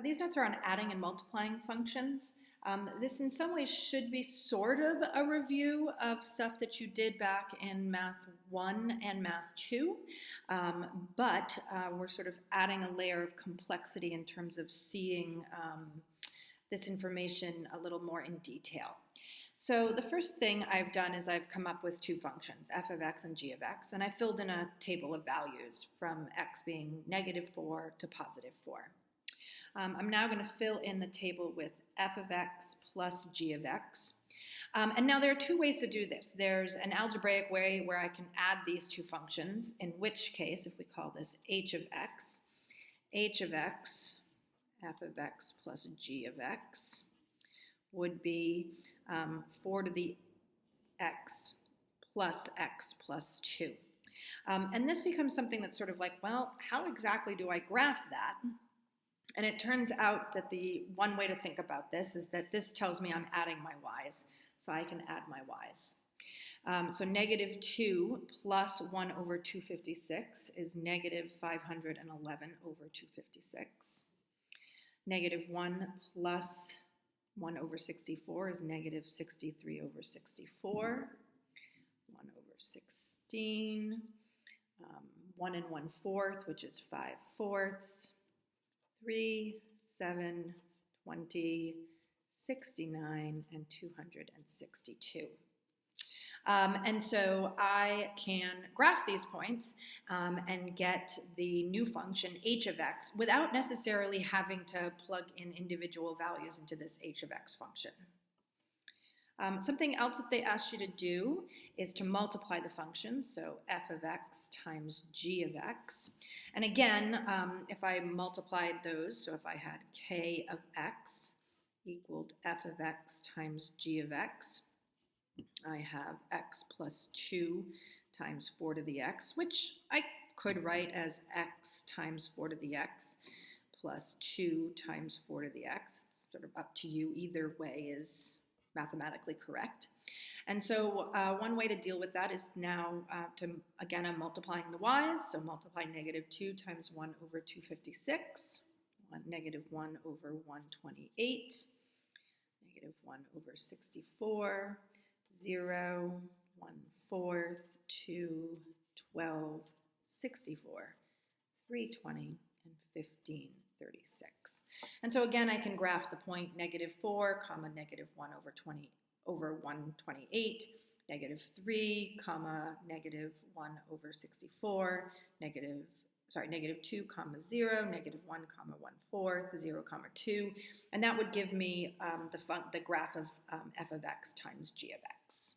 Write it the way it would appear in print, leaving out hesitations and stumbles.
These notes are on adding and multiplying functions. This in some ways should be sort of a review of stuff that you did back in Math 1 and Math 2, but we're sort of adding a layer of complexity in terms of seeing this information a little more in detail. So the first thing I've done is I've come up with two functions, f of x and g of x, and I filled in a table of values from x being -4 to +4. I'm now going to fill in the table with f of x plus g of x. And now there are two ways to do this. There's an algebraic way where I can add these two functions, in which case, if we call this h of x, f of x plus g of x would be 4 to the x plus 2. And this becomes something that's sort of like, well, how exactly do I graph that? And it turns out that the one way to think about this is that this tells me I'm adding my y's, so I can add my y's. So -2 plus 1 over 256 is -511 over 256. -1 plus 1 over 64 is -63 over 64. 1 over 16. 1 and 1/4, which is 5/4. 3, 7, 20, 69, and 262. And so I can graph these points and get the new function h of x without necessarily having to plug in individual values into this h of x function. Something else that they asked you to do is to multiply the functions, so f of x times g of x. And again, if I multiplied those, so if I had k of x equaled f of x times g of x, I have x plus 2 times 4 to the x, which I could write as x times 4 to the x plus 2 times 4 to the x. It's sort of up to you. Either way is mathematically correct. And so one way to deal with that is now again, I'm multiplying the y's, so multiply -2 times 1 over 256, -1 over 128, -1 over 64, 0, 1/4, 2, 12, 64, 320, and 1536. And so again, I can graph the point -4, comma, -1 over 20 over 128, -3, comma, -1 over 64, -2, comma, 0, -1, comma, 1/4, 0, comma, 2, and that would give me the graph of f of x times g of x.